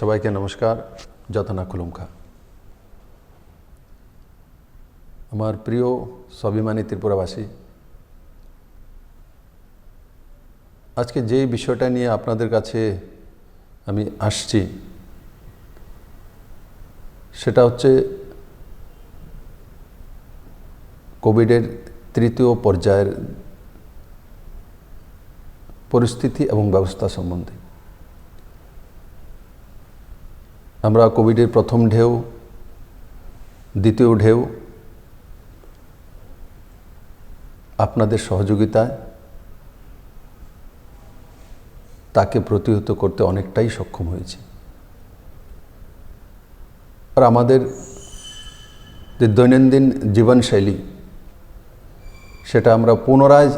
সবাইকে নমস্কার। যতনা খুলুমখা। আমার প্রিয় স্বাভিমানী ত্রিপুরাবাসী, আজকে যে বিষয়টা নিয়ে আপনাদের কাছে আমি আসছি সেটা হচ্ছে কোভিডের তৃতীয় পর্যায়ের পরিস্থিতি এবং ব্যবস্থা সম্বন্ধে। আমরা কোভিডের প্রথম ঢেউ, দ্বিতীয় ঢেউ আপনাদের সহযোগিতায় তাকে প্রতিহত করতে অনেকটাই সক্ষম হয়েছে। আর আমাদের যে দৈনন্দিন জীবনশৈলী সেটা আমরা পুনরায়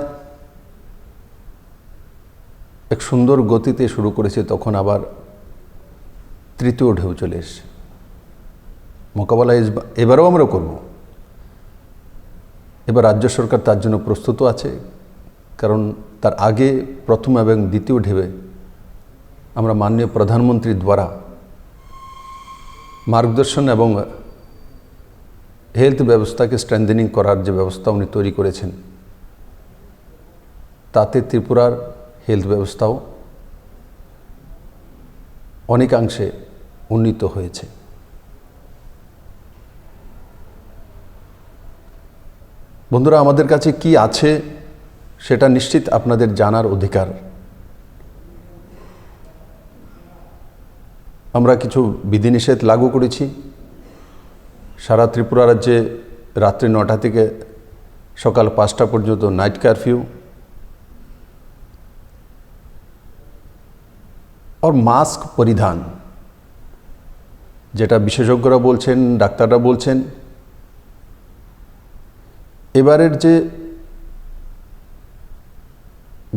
এক সুন্দর গতিতে শুরু করেছি, তখন আবার তৃতীয় ঢেউ চলে এসছে। মোকাবেলা এবারও আমরা করব। এবার রাজ্য সরকার তার জন্য প্রস্তুত আছে, কারণ তার আগে প্রথম এবং দ্বিতীয় ঢেউয়ে আমরা মাননীয় প্রধানমন্ত্রীর দ্বারা মার্গদর্শন এবং হেলথ ব্যবস্থাকে স্ট্রেংথেনিং করার যে ব্যবস্থা উনি তৈরি করেছেন, তাতে ত্রিপুরার হেলথ ব্যবস্থাও অনেকাংশে উন্নীত হয়েছে। বন্ধুরা, আমাদের কাছে কি আছে সেটা নিশ্চিত আপনাদের জানার অধিকার। আমরা কিছু বিধিনিষেধ লাগু করেছি। সারা ত্রিপুরা রাজ্যে রাত্রি 9টা থেকে সকাল 5টা পর্যন্ত নাইট কারফিউ और মাস্ক পরিধান, যেটা বিশেষজ্ঞরা বলছেন, ডাক্তাররা বলছেন, এবারের যে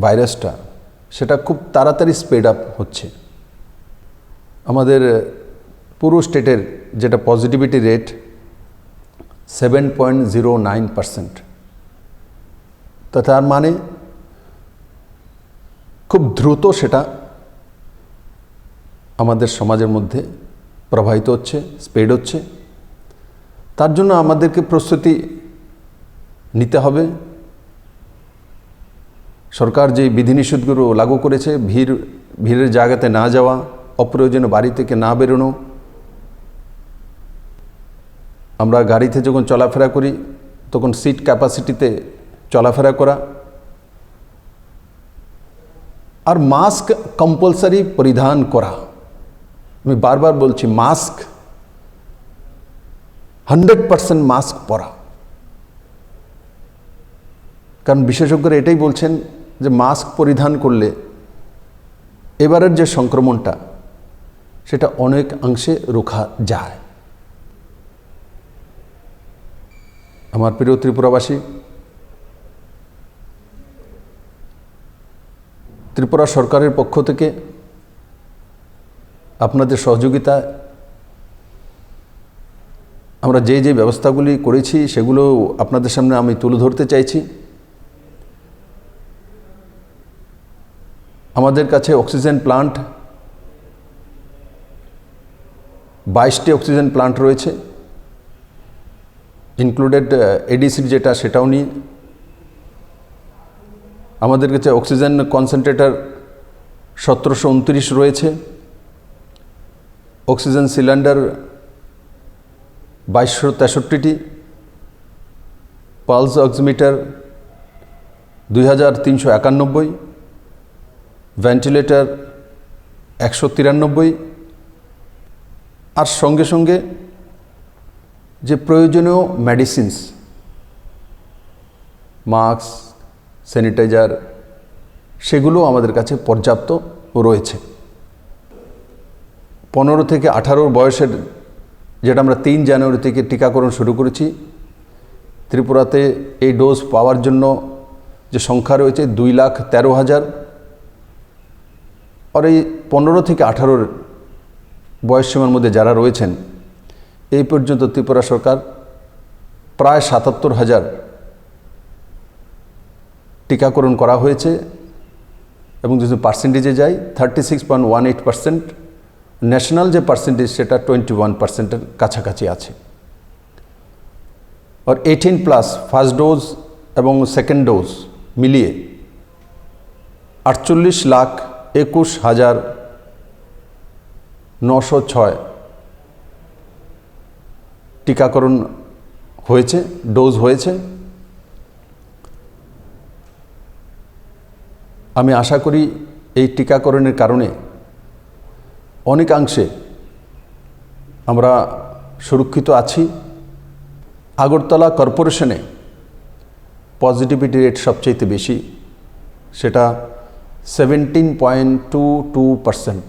ভাইরাসটা সেটা খুব তাড়াতাড়ি স্প্রেড আপ হচ্ছে। আমাদের পুরো স্টেটের যেটা পজিটিভিটি রেট 7.09%, তো তার মানে খুব দ্রুত সেটা আমাদের সমাজের মধ্যে প্রবাহিত হচ্ছে, স্প্রেড হচ্ছে। তার জন্য আমাদেরকে প্রস্তুতি নিতে হবে। সরকার যে বিধিনিষেধগুলো লাগু করেছে, ভিড়ের জায়গাতে না যাওয়া, অপ্রয়োজনীয় বাড়ি থেকে না বেরোনো, আমরা গাড়িতে যখন চলাফেরা করি তখন সিট ক্যাপাসিটিতে চলাফেরা করা, আর মাস্ক কম্পালসারি পরিধান করা। আমি বারবার বলছি, মাস্ক 100% মাস্ক পরা। কারণ বিশেষজ্ঞরা এটাই বলছেন যে মাস্ক পরিধান করলে এবারের যে সংক্রমণটা সেটা অনেক অংশে রোখা যায়। আমার প্রিয় ত্রিপুরাবাসী, ত্রিপুরা সরকারের পক্ষ থেকে আপনাদের সহযোগিতায় আমরা যে যে ব্যবস্থাগুলি করেছি সেগুলো আপনাদের সামনে আমি তুলে ধরতে চাইছি। আমাদের কাছে অক্সিজেন প্লান্ট 22টি অক্সিজেন প্লান্ট রয়েছে, ইনক্লুডেড এডিসির যেটা সেটাও নিয়ে। আমাদের কাছে অক্সিজেন কনসেন্ট্রেটর 1729 রয়েছে, অক্সিজেন সিলিন্ডার 2263টি, পালস অক্সিমিটার 2391, ভেন্টিলেটর 193, আর সঙ্গে সঙ্গে যে প্রয়োজনীয় মেডিসিনস, মাস্ক, স্যানিটাইজার, সেগুলো আমাদের কাছে পর্যাপ্ত রয়েছে। 15 থেকে 18 বয়সের, যেটা আমরা 3 জানুয়ারি থেকে টিকাকরণ শুরু করেছি, ত্রিপুরাতে এই ডোজ পাওয়ার জন্য যে সংখ্যা রয়েছে 2,13,000। আর এই 15 থেকে 18 বয়স সীমার মধ্যে যারা রয়েছেন, এই পর্যন্ত ত্রিপুরা সরকার প্রায় 77,000 টিকাকরণ করা হয়েছে, এবং যদি পার্সেন্টেজে যাই 36.18% ন্যাশনাল যে পার্সেন্টেজ সেটা 21%-এর কাছাকাছি আছে। আর 18+ ফার্স্ট ডোজ এবং সেকেন্ড ডোজ মিলিয়ে 48,21,906 টিকাকরণ হয়েছে, ডোজ হয়েছে। আমি আশা করি এই টিকাকরণের কারণে অনেকাংশে আমরা সুরক্ষিত আছি। আগরতলা কর্পোরেশনে পজিটিভিটি রেট সবচেয়ে বেশি, সেটা 17.22%,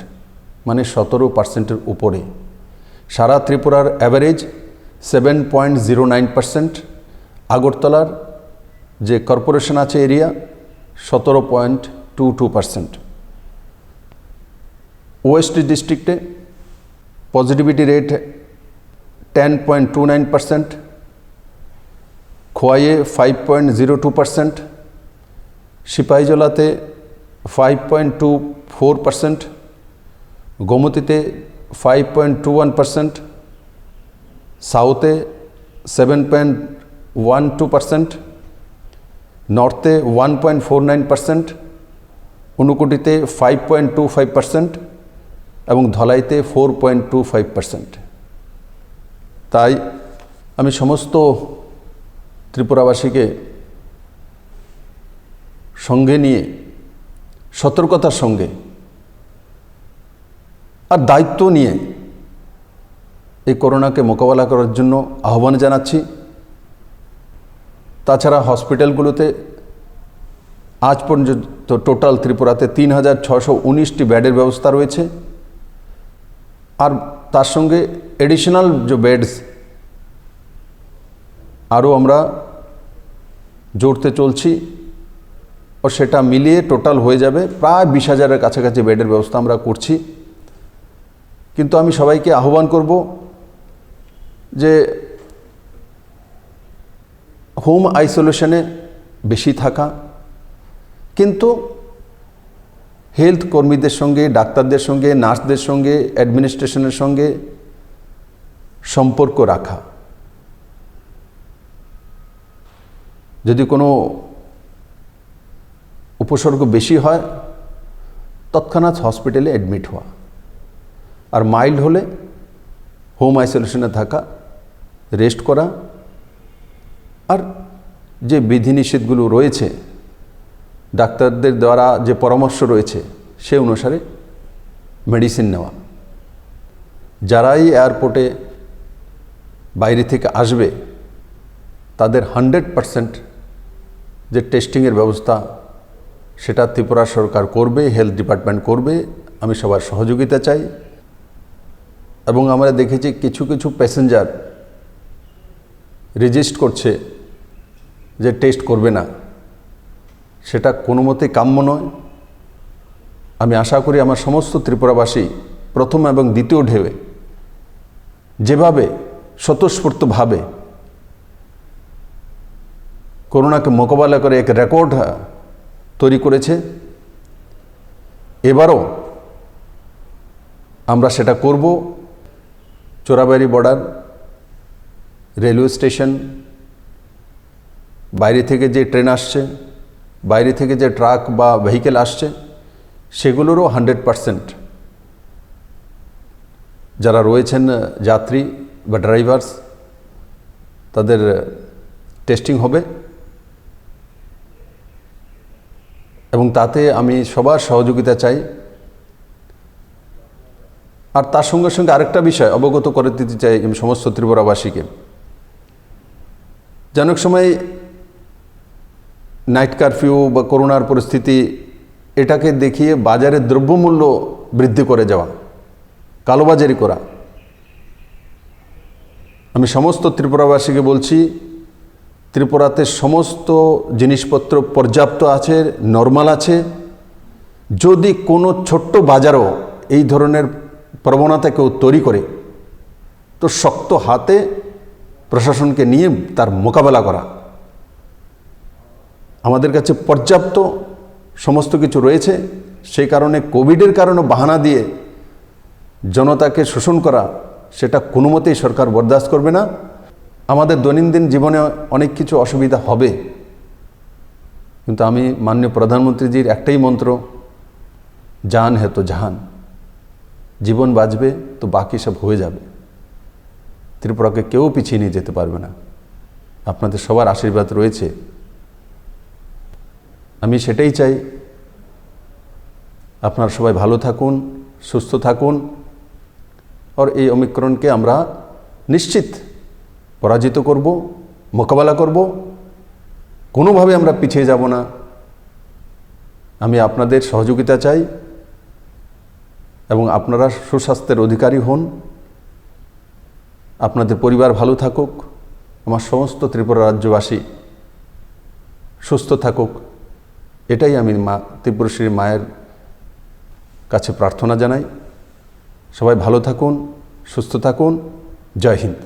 মানে 17%-এর উপরে। সারা ত্রিপুরার অ্যাভারেজ 7.09%, আগরতলার যে কর্পোরেশন আছে এরিয়া 17.22%। ওয়েস্ট ডিস্ট্রিক্টে পজিটিভিটি রেট 10.29%, খোয়াইয়ে 5.02%, সিপাহীজলাতে 5.24%, গোমতীতে 5.21%, সাউথে 7.12%, নর্থে 1.49%, ঊনকোটিতে 5.25% এবং ধলাইতে 4.25%। তাই আমি সমস্ত ত্রিপুরাবাসীকে সঙ্গে নিয়ে সতর্কতার সঙ্গে আর দায়িত্ব নিয়ে এই করোনাকে মোকাবেলা করার জন্য আহ্বান জানাচ্ছি। তাছাড়া হসপিটালগুলোতে আজ পর্যন্ত টোটাল ত্রিপুরাতে 3,619টি বেডের ব্যবস্থা রয়েছে। আর তার সঙ্গে এডিশনাল যে বেডস আরও আমরা জোড়তে চলছি, ও সেটা মিলিয়ে টোটাল হয়ে যাবে প্রায় 20,000-এর কাছাকাছি বেডের ব্যবস্থা আমরা করছি। কিন্তু আমি সবাইকে আহ্বান করব যে হোম আইসোলেশনে বেশি থাকা, কিন্তু হেলথ কর্মীদের সঙ্গে, ডাক্তারদের সঙ্গে, নার্সদের সঙ্গে, অ্যাডমিনিস্ট্রেশনের সঙ্গে সম্পর্ক রাখা। যদি কোনো উপসর্গ বেশি হয় তৎক্ষণাৎ হসপিটালে অ্যাডমিট হওয়া, আর মাইল্ড হলে হোম আইসোলেশনে থাকা, রেস্ট করা, আর যে বিধিনিষেধগুলো রয়েছে ডাক্তারদের দ্বারা যে পরামর্শ রয়েছে সে অনুসারে মেডিসিন নেওয়া। যারাই এয়ারপোর্টে বাইরে থেকে আসবে তাদের 100% যে টেস্টিংয়ের ব্যবস্থা সেটা ত্রিপুরা সরকার করবে, হেলথ ডিপার্টমেন্ট করবে। আমি সবার সহযোগিতা চাই। এবং আমরা দেখেছি কিছু কিছু প্যাসেঞ্জার রেজিস্ট করছে যে টেস্ট করবে না, সেটা কোনো মতেই কাম্য নয়। আমি আশা করি আমার সমস্ত ত্রিপুরাবাসী প্রথম এবং দ্বিতীয় ঢেউয়ে যেভাবে স্বতঃস্ফূর্তভাবে করোনাকে মোকাবেলা করে এক রেকর্ড তৈরি করেছে, এবারও আমরা সেটা করব। চোরাবাড়ি বর্ডার, রেলওয়ে স্টেশন, বাইরে থেকে যে ট্রেন আসছে, বাইরে থেকে যে ট্রাক বা ভেহিকেল আসছে, সেগুলোরও 100% যারা রয়েছেন যাত্রী বা ড্রাইভার্স তাদের টেস্টিং হবে। এবং তাতে আমি সবার সহযোগিতা চাই। আর তার সঙ্গে সঙ্গে আরেকটা বিষয় অবগত করে দিতে চাই আমি সমস্ত ত্রিপুরাবাসীকে। যেন এক সময় নাইট কারফিউ বা করোনার পরিস্থিতি এটাকে দেখিয়ে বাজারে দ্রব্যমূল্য বৃদ্ধি করে যাওয়া, কালোবাজারি করা। আমি সমস্ত ত্রিপুরাবাসীকে বলছি, ত্রিপুরাতে সমস্ত জিনিসপত্র পর্যাপ্ত আছে, নর্মাল আছে। যদি কোনো ছোট্ট বাজারও এই ধরনের প্রবণতা কেউ তৈরি করে তো শক্ত হাতে প্রশাসনকে নিয়ে তার মোকাবেলা করা। আমাদের কাছে পর্যাপ্ত সমস্ত কিছু রয়েছে। সেই কারণে কোভিডের কারণে বাহানা দিয়ে জনতাকে শোষণ করা, সেটা কোনো মতেই সরকার বরদাস্ত করবে না। আমাদের দৈনন্দিন জীবনে অনেক কিছু অসুবিধা হবে, কিন্তু আমি মাননীয় প্রধানমন্ত্রীজির একটাই মন্ত্র, জান হে তো জাহান, জীবন বাঁচবে তো বাকি সব হয়ে যাবে। ত্রিপুরাকে কেউ পিছিয়ে নিয়ে যেতে পারবে না। আপনাদের সবার আশীর্বাদ রয়েছে, আমি সেটাই চাই। আপনারা সবাই ভালো থাকুন, সুস্থ থাকুন, আর এই ওমিক্রনকে আমরা নিশ্চিত পরাজিত করব, মোকাবেলা করব, কোনোভাবে আমরা পিছিয়ে যাব না। আমি আপনাদের সহযোগিতা চাই এবং আপনারা সুস্বাস্থ্যের অধিকারী হন, আপনাদের পরিবার ভালো থাকুক, আমার সমস্ত ত্রিপুরা রাজ্যবাসী সুস্থ থাকুক, এটাই আমি ত্রিপুরেশ্বরী মায়ের কাছে প্রার্থনা জানাই। সবাই ভালো থাকুন, সুস্থ থাকুন। জয় হিন্দ।